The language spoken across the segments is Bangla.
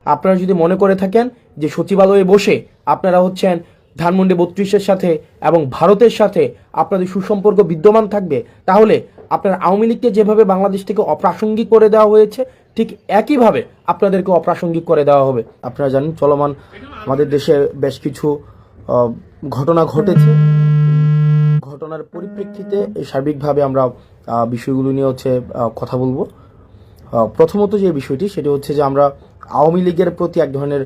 আপনারা যদি মনে করে থাকেন যে সচিবালয়ে বসে আপনারা হচ্ছেন ধানমন্ডি 32-এর সাথে এবং ভারতের সাথে আপনাদের সুসম্পর্ক বিদ্যমান থাকবে, তাহলে আপনার আওয়ামী লীগকে যেভাবে বাংলাদেশ থেকে অপ্রাসঙ্গিক করে দেওয়া হয়েছে ঠিক একইভাবে আপনাদেরকে অপ্রাসঙ্গিক করে দেওয়া হবে। আপনারা জানেন চলমান আমাদের দেশে বেশ কিছু ঘটনা ঘটেছে। ঘটনার পরিপ্রেক্ষিতে সার্বিকভাবে আমরা বিষয়গুলো নিয়ে কথা বলবো। প্রথমত যে বিষয়টি সেটি হচ্ছে যে আমরা আওয়ামী লীগের প্রতি এক ধরনের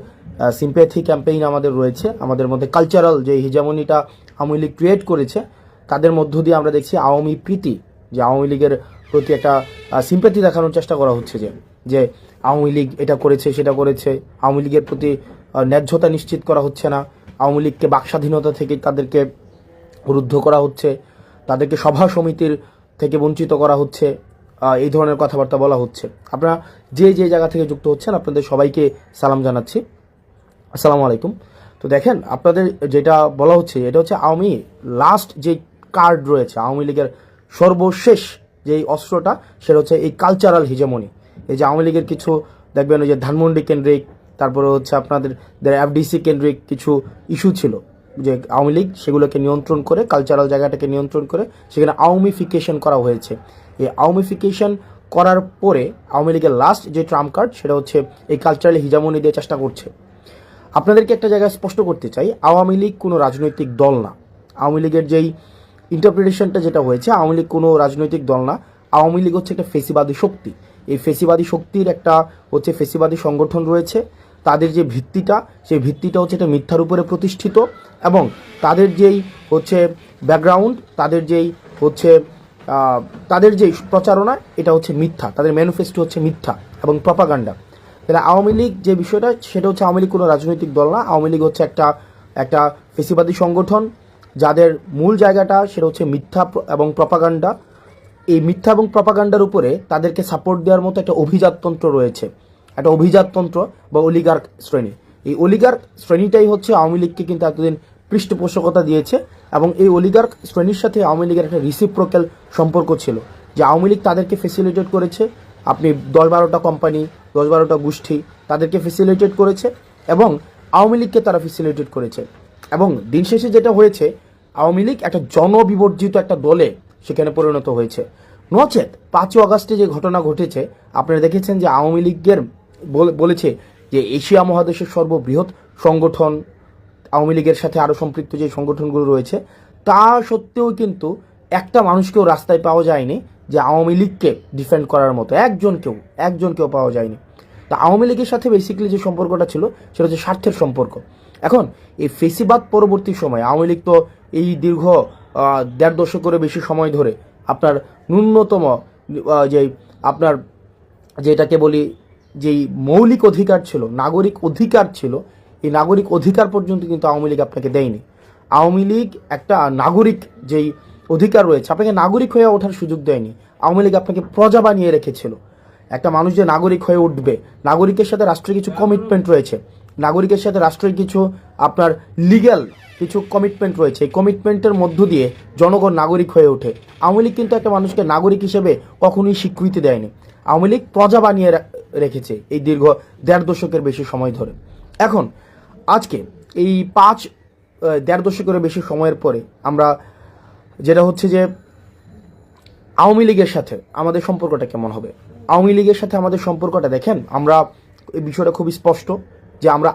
সিম্প্যাথি ক্যাম্পেইন আমাদের রয়েছে। আমাদের মধ্যে কালচারাল যে হিজামনিটা আওয়ামী লীগ ক্রিয়েট করেছে, তাদের মধ্য দিয়ে আমরা দেখছি আওয়ামী প্রীতি, যে আওয়ামী লীগের প্রতি একটা সিম্প্যাথি দেখানোর চেষ্টা করা হচ্ছে, যে আওয়ামী লীগ এটা করেছে সেটা করেছে, আওয়ামী লীগের প্রতি ন্যায্যতা নিশ্চিত করা হচ্ছে না, আওয়ামী লীগকে বাক স্বাধীনতা থেকে তাদেরকে রুদ্ধ করা হচ্ছে, তাদেরকে সভা সমিতির থেকে বঞ্চিত করা হচ্ছে, এই ধরনের কথাবার্তা বলা হচ্ছে। আপনারা যে যে জায়গা থেকে যুক্ত হচ্ছেন আপনাদের সবাইকে সালাম জানাচ্ছি, আসসালামু আলাইকুম। তো দেখেন, আপনাদের যেটা বলা হচ্ছে এটা হচ্ছে আওয়ামী লাস্ট যে কার্ড রয়েছে, আওয়ামী লীগের সর্বশেষ যেই অস্ত্রটা, সেটা হচ্ছে এই কালচারাল হিজেমনি। এই যে আওয়ামী লীগের কিছু দেখবেন ওই যে ধানমন্ডি কেন্দ্রিক, তারপরে হচ্ছে আপনাদের এফডিসি কেন্দ্রিক কিছু ইস্যু ছিল, যে আওয়ামী লীগ সেগুলোকে নিয়ন্ত্রণ করে, কালচারাল জায়গাটাকে নিয়ন্ত্রণ করে সেখানে আওয়ামীফিকেশন করা হয়েছে। এই আওয়ামীফিকেশন করার পরে আওয়ামী লীগের লাস্ট যে ট্রাম্প কার্ড সেটা হচ্ছে এই কালচারাল হিজামনি দিয়ে চেষ্টা করছে। আপনাদেরকে একটা জায়গায় স্পষ্ট করতে চাই, আওয়ামী লীগ কোনো রাজনৈতিক দল না। আওয়ামী লীগের যেই ইন্টারপ্রিটেশনটা যেটা হয়েছে, আওয়ামী লীগ কোনো রাজনৈতিক দল না। আওয়ামী লীগ হচ্ছে একটা ফেসিবাদী শক্তি। এই ফেসিবাদী শক্তির একটা হচ্ছে ফেসিবাদী সংগঠন রয়েছে। তাদের যে ভিত্তিটা, সেই ভিত্তিটা হচ্ছে এটা মিথ্যার উপরে প্রতিষ্ঠিত, এবং তাদের যেই হচ্ছে ব্যাকগ্রাউন্ড, তাদের যেই প্রচারণা, এটা হচ্ছে মিথ্যা। তাদের ম্যানিফেস্টো হচ্ছে মিথ্যা এবং প্রপাগান্ডা। তাহলে আওয়ামী লীগ যে বিষয়টা, সেটা হচ্ছে আওয়ামী লীগ কোনো রাজনৈতিক দল না। আওয়ামী লীগ হচ্ছে একটা ফেসিবাদী সংগঠন, যাদের মূল জায়গাটা সেটা হচ্ছে মিথ্যা এবং প্রপাগান্ডা। এই মিথ্যা এবং প্রপাগান্ডার উপরে তাদেরকে সাপোর্ট দেওয়ার মতো একটা অভিজাততন্ত্র রয়েছে, একটা অভিজাততন্ত্র বা অলিগার্ক শ্রেণী। এই অলিগার্ক শ্রেণীটাই হচ্ছে আওয়ামী লীগকে কিন্তু এতদিন পৃষ্ঠপোষকতা দিয়েছে, এবং এই অলিগার্ক শ্রেণীর সাথে আওয়ামী লীগের একটা রিসিপ্রোক্যাল সম্পর্ক ছিল, যে আওয়ামী লীগ তাদেরকে ফেসিলিটেট করেছে। আপনি 10-12টা কোম্পানি, 10-12টা গোষ্ঠী তাদেরকে ফেসিলিটেট করেছে, এবং আওয়ামী লীগকে তারা ফেসিলিটেট করেছে। এবং দিন শেষে যেটা হয়েছে, আওয়ামী লীগ একটা জনবিবর্জিত একটা দলে সেখানে পরিণত হয়েছে। নচেত 5ই আগস্টে যে ঘটনা ঘটেছে, আপনারা দেখেছেন যে আওয়ামী লীগের বলেছে যে এশিয়া মহাদেশের সর্ববৃহৎ সংগঠন, আওয়ামী লীগের সাথে আরও সম্পৃক্ত যে সংগঠনগুলো রয়েছে, তা সত্ত্বেও কিন্তু একটা মানুষকেও রাস্তায় পাওয়া যায়নি যে আওয়ামী লীগকে ডিফেন্ড করার মতো, একজনকেও পাওয়া যায়নি। তা আওয়ামী লীগের সাথে বেসিক্যালি যে সম্পর্কটা ছিল সেটা হচ্ছে স্বার্থের সম্পর্ক। এখন এই ফেসিবাদ পরবর্তী সময় আওয়ামী লীগ তো এই দীর্ঘ 1.5 দশকেরও বেশি সময় ধরে আপনার ন্যূনতম আপনার যেটাকে বলি যেই মৌলিক অধিকার ছিল, নাগরিক অধিকার ছিল, এই নাগরিক অধিকার পর্যন্ত কিন্তু আওয়ামী লীগ আপনাকে দেয়নি। আওয়ামী লীগ একটা নাগরিক যেই অধিকার রয়েছে, আপনাকে নাগরিক হয়ে ওঠার সুযোগ দেয়নি। আওয়ামী লীগ আপনাকে প্রজা বানিয়ে রেখেছিল। একটা মানুষ যে নাগরিক হয়ে উঠবে, নাগরিকের সাথে রাষ্ট্রের কিছু কমিটমেন্ট রয়েছে, নাগরিকের সাথে রাষ্ট্রের কিছু আপনার লিগ্যাল কিছু কমিটমেন্ট রয়েছে। এই কমিটমেন্টের মধ্য দিয়ে জনগণ নাগরিক হয়ে ওঠে। আওয়ামী লীগ কিন্তু একটা মানুষকে নাগরিক হিসেবে কখনোই স্বীকৃতি দেয়নি। আওয়ামী লীগ প্রজা বানিয়ে রেখেছে এই দীর্ঘ 1.5 দশকের বেশি সময় ধরে। এখন আজকে এই 1.5 দশকের বেশি সময়ের পরে আমরা যেটা হচ্ছে যে আওয়ামী লীগের সাথে আমাদের সম্পর্কটা কেমন হবে। আওয়ামী লীগের সাথে আমাদের সম্পর্কটা দেখেন, আমরা এই বিষয়টা খুবই স্পষ্ট যে আমরা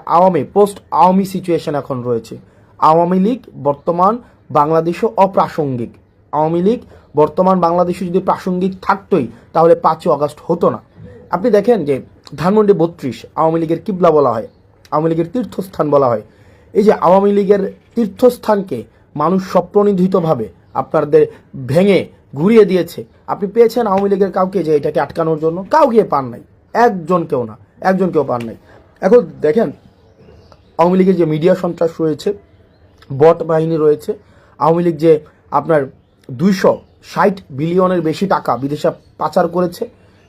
পোস্ট আওয়ামী সিচুয়েশন এখন রয়েছে। আওয়ামী লীগ বর্তমান বাংলাদেশে অপ্রাসঙ্গিক। আওয়ামী লীগ বর্তমান বাংলাদেশে যদি প্রাসঙ্গিক থাকতোই তাহলে 5ই আগস্ট হতো না। আপনি দেখেন যে ধানমন্ডি 32 আওয়ামী লীগের কিবলা বলা হয়, আওয়ামী লীগের তীর্থস্থান বলা হয়। এই যে আওয়ামী লীগের তীর্থস্থানকে মানুষ স্বপ্রণিধিতভাবে আপনাদের ভেঙে ঘুরিয়ে দিয়েছে। আপনি পেয়েছেন আওয়ামী লীগের কাউকে যে এটাকে আটকানোর জন্য? কাউকে পান নাই, একজনকেও পান নাই। এখন দেখেন আওয়ামী লীগের যে মিডিয়া সন্ত্রাস রয়েছে, বট বাহিনী রয়েছে, আওয়ামী লীগ যে আপনার 260 বিলিয়নের বেশি টাকা বিদেশে পাচার করেছে,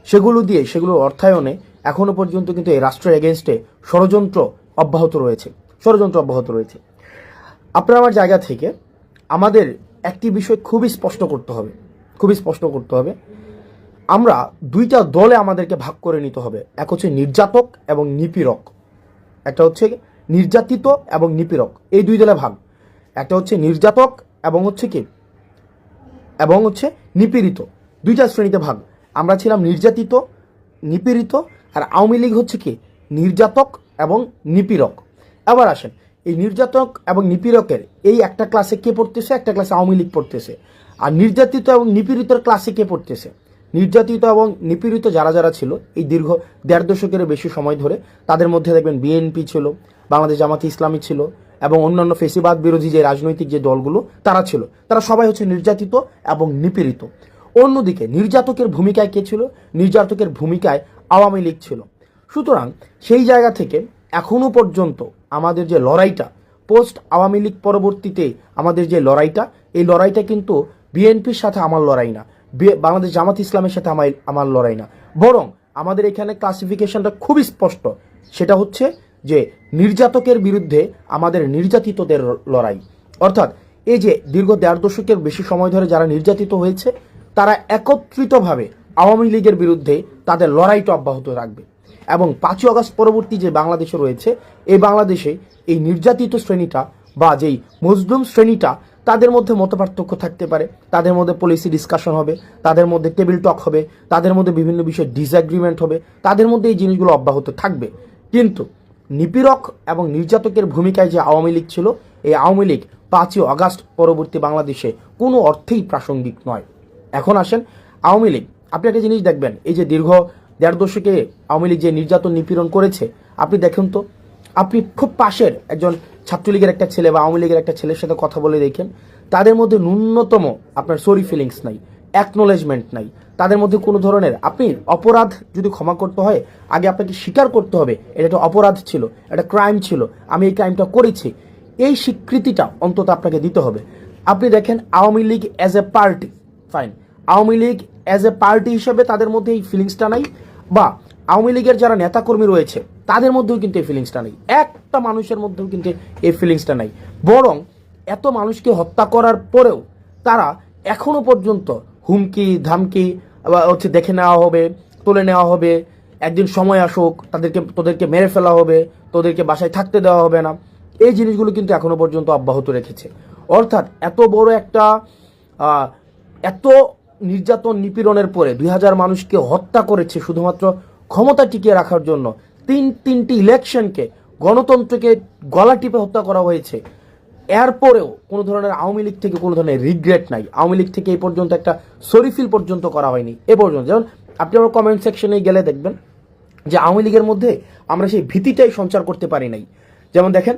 সেগুলোর অর্থায়নে এখনো পর্যন্ত কিন্তু এই রাষ্ট্রের এগেনস্টে ষড়যন্ত্র অব্যাহত রয়েছে। আপনার আমার জায়গা থেকে আমাদের একটি বিষয় খুবই স্পষ্ট করতে হবে। আমরা 2টা দলে আমাদেরকে ভাগ করে নিতে হবে। এক হচ্ছে নির্যাতক এবং নিপীড়ক। একটা হচ্ছে নির্যাতিত এবং নিপীড়ক, এই দুই দলে ভাগ। একটা হচ্ছে নির্যাতক এবং হচ্ছে কি এবং হচ্ছে নিপীড়িত, দুইটা শ্রেণীতে ভাগ। আমরা ছিলাম নির্যাতিত, নিপীড়িত, আর আওয়ামী লীগ হচ্ছে কি নির্যাতক এবং নিপীড়ক। এবার আসেন, এই নির্যাতক এবং নিপীড়কের এই একটা ক্লাসে কে পড়তেছে, একটা ক্লাসে আওয়ামী লীগ পড়তেছে। আর নির্যাতিত এবং নিপীড়িতর ক্লাসে কে পড়তেছে, নির্যাতিত এবং নিপীড়িত যারা যারা ছিল এই দীর্ঘ 1.5 দশকের বেশি সময় ধরে, তাদের মধ্যে দেখবেন বিএনপি ছিল, বাংলাদেশ জামাতে ইসলামী ছিল, এবং অন্যান্য ফেসিবাদ বিরোধী যে রাজনৈতিক যে দলগুলো তারা ছিল, তারা সবাই হচ্ছে নির্যাতিত এবং নিপীড়িত। অন্যদিকে নির্যাতকের ভূমিকায় কে ছিল, নির্যাতকের ভূমিকায় আওয়ামী লীগ ছিল। সুতরাং সেই জায়গা থেকে এখনো পর্যন্ত আমাদের যে লড়াইটা, পোস্ট আওয়ামী লীগ পরবর্তীতে আমাদের যে লড়াইটা, এই লড়াইটা কিন্তু বিএনপির সাথে আমার লড়াই না, বাংলাদেশ জামাত ইসলামের সাথে আমার লড়াই না, বরং আমাদের এখানে ক্লাসিফিকেশনটা খুবই স্পষ্ট। সেটা হচ্ছে যে নির্যাতকের বিরুদ্ধে আমাদের নির্যাতিতদের লড়াই। অর্থাৎ এই যে দীর্ঘ 1.5 দশকের বেশি সময় ধরে যারা নির্যাতিত হয়েছে, তারা একত্রিতভাবে আওয়ামী লীগের বিরুদ্ধে তাদের লড়াইটা অব্যাহত রাখবে। এবং 5ই আগস্ট পরবর্তী যে বাংলাদেশে রয়েছে, এই বাংলাদেশে এই নির্যাতিত শ্রেণীটা বা যেই মজলুম শ্রেণীটা, তাদের মধ্যে মতপার্থক্য থাকতে পারে, তাদের মধ্যে পলিসি ডিসকাশন হবে, তাদের মধ্যে টেবিল টক হবে, তাদের মধ্যে বিভিন্ন বিষয়ে ডিসএগ্রিমেন্ট হবে, তাদের মধ্যে এই জিনিসগুলো অব্যাহত থাকবে। কিন্তু নিপীড়ক এবং নির্যাতকের ভূমিকায় যে আওয়ামী লীগ ছিল, এই আওয়ামী লীগ 5ই আগস্ট পরবর্তী বাংলাদেশে কোনো অর্থেই প্রাসঙ্গিক নয়। এখন আসেন আওয়ামী লীগ, আপনি একটা জিনিস দেখবেন, এই যে দীর্ঘ 1.5 দশকে আওয়ামী লীগ যে নির্যাতন নিপীড়ন করেছে, আপনি দেখেন তো, আপনি খুব পাশের একজন ছাত্রলীগের একটা ছেলে বা আওয়ামী লীগের একটা ছেলের সাথে কথা বলে দেখেন, তাদের মধ্যে ন্যূনতম আপনার সরি ফিলিংস নাই, অ্যাকনোলেজমেন্ট নাই, তাদের মধ্যে কোনো ধরনের, আপনি অপরাধ যদি ক্ষমা করতে হয়, আগে আপনাকে স্বীকার করতে হবে এটা একটা অপরাধ ছিল, একটা ক্রাইম ছিল, আমি এই ক্রাইমটা করেছি, এই স্বীকৃতিটা অন্তত আপনাকে দিতে হবে। আপনি দেখেন Awami League as a party, fine, Awami League as a party হিসেবে তাদের মধ্যে এই ফিলিংসটা নাই, বা আওয়ামী লীগের যারা নেতাকর্মী রয়েছে তাদের মধ্যেও কিন্তু এই ফিলিংসটা নেই, একটা মানুষের মধ্যেও কিন্তু এই ফিলিংসটা নাই। বরং এত মানুষকে হত্যা করার পরেও তারা এখনো পর্যন্ত হুমকি ধামকি হচ্ছে দেখে নেওয়া হবে, তুলে নেওয়া হবে, একদিন সময় আসুক তোদেরকে মেরে ফেলা হবে, তোদেরকে বাসায় থাকতে দেওয়া হবে না, এই জিনিসগুলো কিন্তু এখনো পর্যন্ত অব্যাহত রেখেছে। অর্থাৎ এত বড় একটা এত নির্যাতন নিপীড়নের পরে 2000 মানুষকে হত্যা করেছে শুধুমাত্র ক্ষমতা টিকিয়ে রাখার জন্য, তিনটি ইলেকশনকে, গণতন্ত্রকে গলা টিপে হত্যা করা হয়েছে। এরপরেও কোনো ধরনের আওয়ামী লীগ থেকে কোনো ধরনের রিগ্রেট নাই, আওয়ামী লীগ থেকে এই পর্যন্ত একটা সরিফিল পর্যন্ত করা হয়নি এ পর্যন্ত। যেমন আপনি আমার কমেন্ট সেকশনে গেলে দেখবেন যে আওয়ামী লীগের মধ্যে আমরা সেই ভীতিটাই সঞ্চার করতে পারি নাই। যেমন দেখেন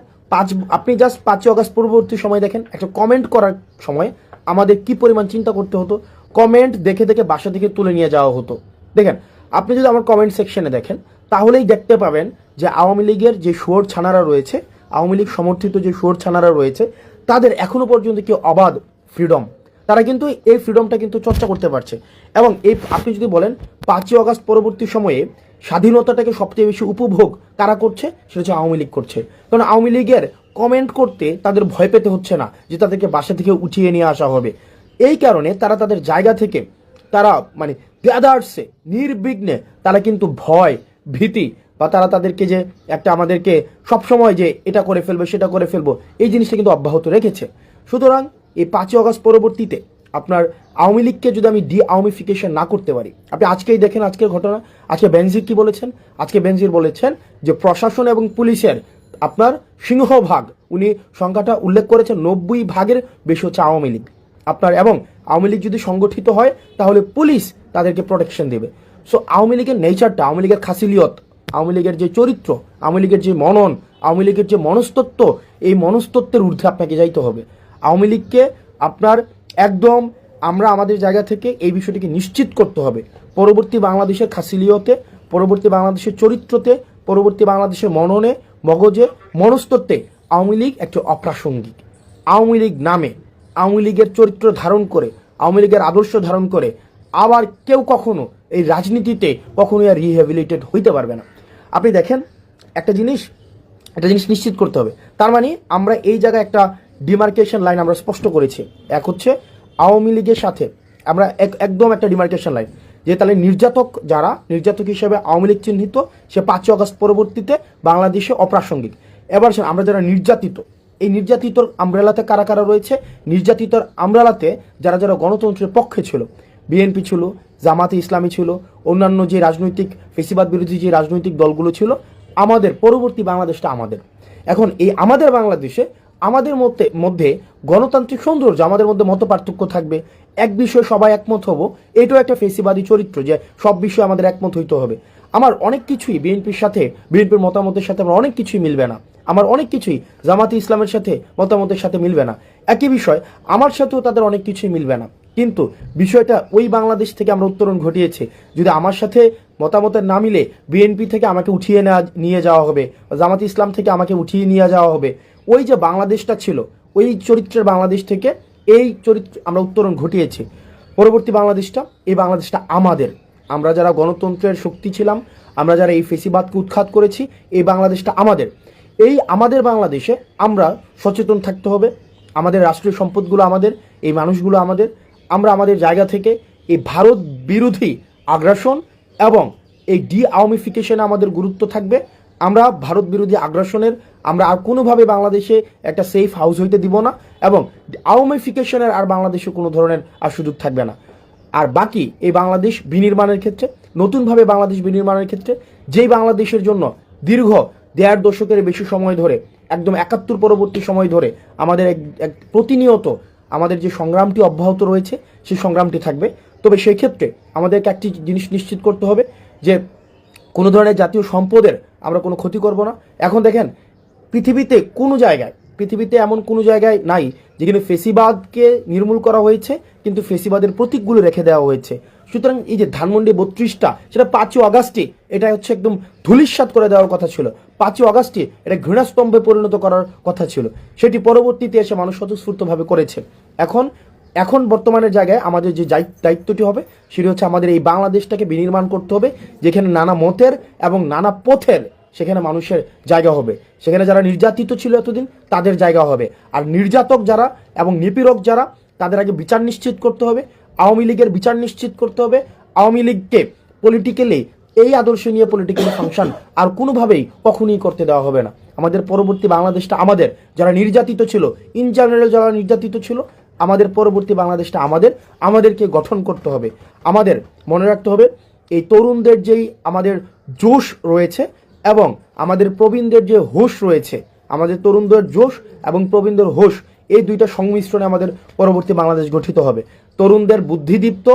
আপনি জাস্ট 5ই আগস্ট পূর্ববর্তী সময় দেখেন, একটা কমেন্ট করার সময় আমাদের কি পরিমাণ চিন্তা করতে হতো, কমেন্ট দেখে দেখে বাসা থেকে তুলে নিয়ে যাওয়া হতো। দেখেন আপনি যদি আমার কমেন্ট সেকশনে দেখেন, তাহলেই দেখতে পাবেন যে আওয়ামী লীগের যে শুয়োর ছানারা রয়েছে, আওয়ামী লীগ সমর্থিত যে শুয়োর ছানারা রয়েছে, তাদের এখনো পর্যন্ত কি অবাধ ফ্রিডম, তারা কিন্তু এই ফ্রিডমটা কিন্তু চর্চা করতে পারছে। এবং এই আপনি যদি বলেন 5ই আগস্ট পরবর্তী সময়ে স্বাধীনতাটাকে সবচেয়ে বেশি উপভোগ কারা করছে, সেটা হচ্ছে আওয়ামী লীগ করছে। কারণ আওয়ামী লীগের কমেন্ট করতে তাদের ভয় পেতে হচ্ছে না যে তাদেরকে বাসা থেকে উঠিয়ে নিয়ে আসা হবে। এই কারণে তারা তাদের জায়গা থেকে তারা মানে গ্যাদার্সে নির্বিঘ্নে তারা কিন্তু ভয় ভীতি বা তারা তাদেরকে যে একটা আমাদেরকে সবসময় যে এটা করে ফেলবো সেটা করে ফেলবো, এই জিনিসটা কিন্তু অব্যাহত রেখেছে। সুতরাং এই 5ই আগস্ট পরবর্তীতে আপনার আওয়ামী লীগকে যদি আমি আওয়ামিফিকেশন না করতে পারি, আপনি আজকেই দেখেন আজকের ঘটনা, আজকে বেনজির কি বলেছেন, আজকে বেনজির বলেছেন যে প্রশাসন এবং পুলিশের আপনার সিংহভাগ, উনি সংখ্যাটা উল্লেখ করেছেন 90 ভাগের বেশি হচ্ছে আওয়ামী লীগ আপনার। এবং আওয়ামী লীগ যদি সংগঠিত হয় তাহলে পুলিশ তাদেরকে প্রোটেকশন দেবে। সো আওয়ামী লীগের নেচারটা, আওয়ামী লীগের খাসিলিয়ত, আওয়ামী লীগের যে চরিত্র, আওয়ামী লীগের যে মনন, আওয়ামী লীগের যে মনস্তত্ত্ব, এই মনস্তত্ত্বের ঊর্ধ্বে আপনাকে যাইতে হবে। আওয়ামী লীগকে আপনার একদম আমরা আমাদের জায়গা থেকে এই বিষয়টিকে নিশ্চিত করতে হবে, পরবর্তী বাংলাদেশের খাসিলিয়তে, পরবর্তী বাংলাদেশের চরিত্রতে, পরবর্তী বাংলাদেশের মননে, মগজে, মনস্তত্ত্বে আওয়ামী লীগ একটি অপ্রাসঙ্গিক। আওয়ামী লীগ নামে, আওয়ামী লীগের চরিত্র ধারণ করে, আওয়ামী লীগের আদর্শ ধারণ করে আবার কেউ কখনো এই রাজনীতিতে কখনোই আর রিহ্যাবিলিটেড হইতে পারবে না। আপনি দেখেন একটা জিনিস নিশ্চিত করতে হবে। তার মানে আমরা এই জায়গায় একটা ডিমার্কেশন লাইন আমরা স্পষ্ট করেছি। এক হচ্ছে আওয়ামী লীগের সাথে আমরা একদম একটা ডিমার্কেশন লাইন, যে তাহলে নির্যাতক হিসেবে আওয়ামী লীগ চিহ্নিত, সে 5 আগস্ট পরবর্তীতে বাংলাদেশে অপ্রাসঙ্গিক। এবার আমরা যারা নির্যাতিত, এই নির্যাতিতর আমব্রেলাতে কারা কারা রয়েছে? নির্যাতিতর আমব্রেলাতে যারা যারা গণতন্ত্রের পক্ষে ছিল, বিএনপি ছিল, জামাতে ইসলামী ছিল, অন্যান্য যে রাজনৈতিক ফেসিবাদ বিরোধী যে রাজনৈতিক দলগুলো ছিল। আমাদের পরবর্তী বাংলাদেশটা আমাদের। এখন এই আমাদের বাংলাদেশে আমাদের মধ্যে গণতান্ত্রিক সৌন্দর্য, আমাদের মধ্যে মত পার্থক্য থাকবে, এক বিষয়ে সবাই একমত হব, এটাও একটা ফেসিবাদী চরিত্র যে সব বিষয়ে আমাদের একমত হইতে হবে। আমার অনেক কিছুই বিএনপির মতামতের সাথে আমার অনেক কিছুই মিলবে না, আমার অনেক কিছুই জামাতে ইসলামের সাথে মতামতের সাথে মিলবে না। একই বিষয় আমার সাথেও তাদের অনেক কিছুই মিলবে না, কিন্তু বিষয়টা ওই বাংলাদেশ থেকে আমরা উত্তরণ ঘটিয়েছি। যদি আমার সাথে মতামতের না মিলে বিএনপি থেকে আমাকে উঠিয়ে নিয়ে যাওয়া হবে, জামাতে ইসলাম থেকে আমাকে উঠিয়ে নিয়ে যাওয়া হবে, ওই যে বাংলাদেশটা ছিল ওই চরিত্রের বাংলাদেশ থেকে এই চরিত্র আমরা উত্তরণ ঘটিয়েছি। পরবর্তী বাংলাদেশটা, এই বাংলাদেশটা আমাদের। আমরা যারা গণতন্ত্রের শক্তি ছিলাম, আমরা যারা এই ফেসিবাদকে উৎখাত করেছি, এই বাংলাদেশটা আমাদের। এই আমাদের বাংলাদেশে আমরা সচেতন থাকতে হবে। আমাদের রাষ্ট্রীয় সম্পদগুলো আমাদের, এই মানুষগুলো আমাদের। আমরা আমাদের জায়গা থেকে এই ভারত বিরোধী আগ্রাসন এবং এই আওয়ামিফিকেশনে আমাদের গুরুত্ব থাকবে। আমরা ভারত বিরোধী আগ্রাসনের আমরা আর কোনোভাবে বাংলাদেশে একটা সেফ হাউস হইতে দিব না, এবং আওয়ামিফিকেশনের আর বাংলাদেশে কোনো ধরনের আর সুযোগ থাকবে না। আর বাকি এই বাংলাদেশ বিনির্মাণের ক্ষেত্রে, নতুনভাবে বাংলাদেশ বিনির্মাণের ক্ষেত্রে, যেই বাংলাদেশের জন্য দীর্ঘ 1.5 দশকের বেশি সময় ধরে, একদম 71 পরবর্তী সময় ধরে আমাদের এক প্রতিনিয়ত আমাদের যে সংগ্রামটি অব্যাহত রয়েছে, সেই সংগ্রামটি থাকবে। তবে সেই ক্ষেত্রে আমাদেরকে একটি জিনিস নিশ্চিত করতে হবে যে কোনো ধরনের জাতীয় সম্পদের আমরা কোনো ক্ষতি করব না। এখন দেখেন, পৃথিবীতে এমন কোনো জায়গায় নাই যেখানে ফেসিবাদকে নির্মূল করা হয়েছে কিন্তু ফেসিবাদের প্রতীকগুলো রেখে দেওয়া হয়েছে। সুতরাং এই যে ধানমন্ডি 32টা, সেটা 5 আগস্টে এটা হচ্ছে একদম ধূলিসাৎ করে দেওয়ার কথা ছিল। 5 আগস্টে এটা ঘৃণাস্তম্ভে পরিণত করার কথা ছিল, সেটি পরবর্তীতে এসে মানুষ স্বতঃস্ফূর্তভাবে করেছে। এখন বর্তমানের জায়গায় আমাদের যে দায়িত্বটি হবে সেটি হচ্ছে আমাদের এই বাংলাদেশটাকে বিনির্মাণ করতে হবে, যেখানে নানা মতের এবং নানা পথের সেখানে মানুষের জায়গা হবে। সেখানে যারা নির্যাতিত ছিল এতদিন তাদের জায়গা হবে, আর নির্যাতক যারা এবং নিপীড়ক যারা, তাদের আগে বিচার নিশ্চিত করতে হবে। আওয়ামী লীগের বিচার নিশ্চিত করতে হবে। আওয়ামী লীগকে পলিটিক্যালি, এই আদর্শ নিয়ে পলিটিক্যালি ফাংশন আর কোনোভাবেই কখনোই করতে দেওয়া হবে না। আমাদের পরবর্তী বাংলাদেশটা আমাদের। যারা নির্যাতিত ছিল, ইন জেনারেল যারা নির্যাতিত ছিল, আমাদের পরবর্তী বাংলাদেশটা আমাদেরকে গঠন করতে হবে। আমাদের মনে রাখতে হবে এই তরুণদের যেই আমাদের জোশ রয়েছে এবং আমাদের প্রবীণদের যে হোশ রয়েছে, আমাদের তরুণদের জোশ এবং প্রবীণদের হোশ, এই দুইটা সংমিশ্রণে আমাদের পরবর্তী বাংলাদেশ গঠিত হবে। তরুণদের বুদ্ধিদীপ্ত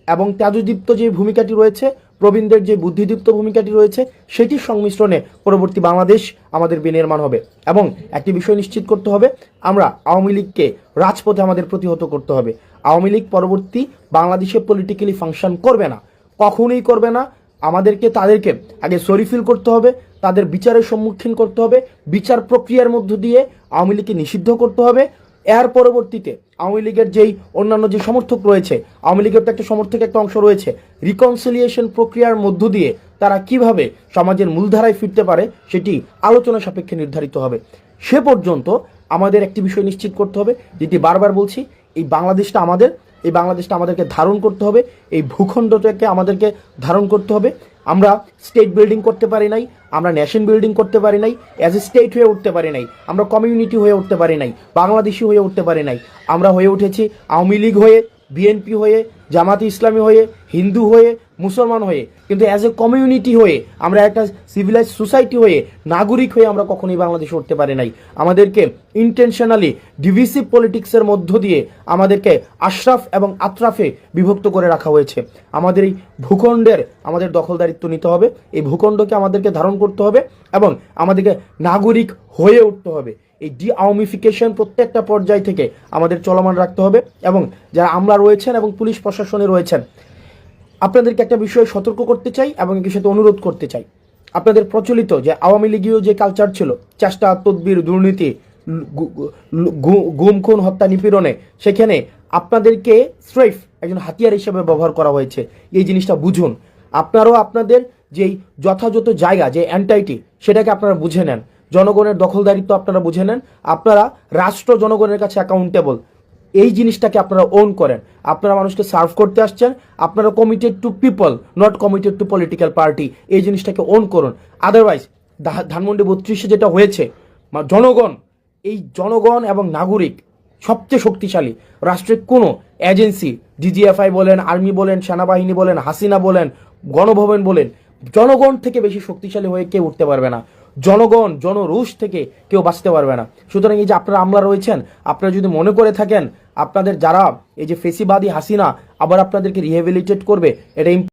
এবং তেজদীপ্ত যে ভূমিকাটি রয়েছে, প্রবীণদের যে বুদ্ধিদীপ্ত ভূমিকাটি রয়েছে, সেটির সংমিশ্রণে পরবর্তী বাংলাদেশ আমাদের বিনির্মাণ হবে। এবং একটি বিষয় নিশ্চিত করতে হবে, আমরা আওয়ামী লীগকে রাজপথে আমাদের প্রতিহত করতে হবে। আওয়ামী লীগ পরবর্তী বাংলাদেশে পলিটিক্যালি ফাংশন করবে না, কখনোই করবে না। আমাদেরকে তাদেরকে আগে সরিফিল করতে হবে, তাদের বিচারের সম্মুখীন করতে হবে, বিচার প্রক্রিয়ার মধ্য দিয়ে আওয়ামী লীগকে নিষিদ্ধ করতে হবে। এর পরবর্তীতে আওয়ামী লীগের যেই অন্যান্য যে সমর্থক রয়েছে, আওয়ামী লীগের তো একটা সমর্থক একটা অংশ রয়েছে, রিকনসিলিয়েশন প্রক্রিয়ার মধ্য দিয়ে তারা কিভাবে সমাজের মূলধারায় ফিরতে পারে সেটি আলোচনা সাপেক্ষে নির্ধারিত হবে। সে পর্যন্ত আমাদের একটি বিষয় নিশ্চিত করতে হবে, যেটি বারবার বলছি, এই বাংলাদেশটা আমাদের। এই বাংলাদেশটা আমাদেরকে ধারণ করতে হবে, এই ভূখণ্ডটাকে আমাদেরকে ধারণ করতে হবে। আমরা স্টেট বিল্ডিং করতে পারি নাই, আমরা নেশন বিল্ডিং করতে পারি নাই, অ্যাজ এ স্টেট হয়ে উঠতে পারি নাই, আমরা কমিউনিটি হয়ে উঠতে পারি নাই, বাংলাদেশি হয়ে উঠতে পারি নাই। আমরা হয়ে উঠেছি আওয়ামী লীগ হয়ে, বিএনপি হয়ে, জামাতে ইসলামী হয়ে, হিন্দু হয়ে, মুসলমান হয়ে, কিন্তু অ্যাজ এ কমিউনিটি হয়ে, আমরা একটা সিভিলাইজ সোসাইটি হয়ে, নাগরিক হয়ে আমরা কখনোই বাংলাদেশে উঠতে পারি নাই। আমাদেরকে ইন্টেনশনালি ডিভিসিভ পলিটিক্সের মধ্য দিয়ে আমাদেরকে আশরাফ এবং আতরাফে বিভক্ত করে রাখা হয়েছে। আমাদের এই ভূখণ্ডের আমাদের দখলদারিত্ব নিতে হবে, এই ভূখণ্ডকে আমাদেরকে ধারণ করতে হবে এবং আমাদেরকে নাগরিক হয়ে উঠতে হবে। এই আওয়ামিফিকেশন প্রত্যেকটা পর্যায় থেকে আমাদের চলমান রাখতে হবে। এবং যারা আমলা রয়েছেন এবং পুলিশ প্রশাসনে রয়েছেন, আপনাদেরকে একটা বিষয়ে সতর্ক করতে চাই এবং একই সাথে অনুরোধ করতে চাই। আপনাদের প্রচলিত যে আওয়ামী লীগীয় যে কালচার ছিল, চেষ্টা, তদবির, দুর্নীতি, গুম, খুন, হত্যা, নিপীড়নে, সেখানে আপনাদেরকে স্রেফ একজন হাতিয়ার হিসেবে ব্যবহার করা হয়েছে। এই জিনিসটা বুঝুন। আপনারাও আপনাদের যেই যথাযথ জায়গা, যে এন্টাইটি, সেটাকে আপনারা বুঝে নেন। জনগণের দখলদারিত্ব আপনারা বুঝে নেন। আপনারা রাষ্ট্র জনগণের কাছে অ্যাকাউন্টেবল। এই জিনিসটাকে আপনারা ওন করেন। আপনারা মানুষকে সার্ভ করতে আসছেন, আপনারা committed two people, not committed two political party. এই জিনিসটাকে ওন করুন। আদারওয়াইজ ধানমন্ডি 32-এ যেটা হয়েছে, জনগণ, এই জনগণ এবং নাগরিক সবচেয়ে শক্তিশালী। রাষ্ট্রের কোনো এজেন্সি, ডিজিএফআই বলেন, আর্মি বলেন, সেনাবাহিনী বলেন, হাসিনা বলেন, গণভবন বলেন, জনগণ থেকে বেশি শক্তিশালী হয়ে কেউ উঠতে পারবে না। জনগণ, জনরোষ থেকে কেউ বাঁচতে পারবে না। সুতরাং এই যে আপনারা আমলা রয়েছেন, আপনারা যদি মনে করে থাকেন আপনাদের যারা এই যে ফেসিবাদী হাসিনা আবার আপনাদেরকে রিহেবিলিটেট করবে, এটা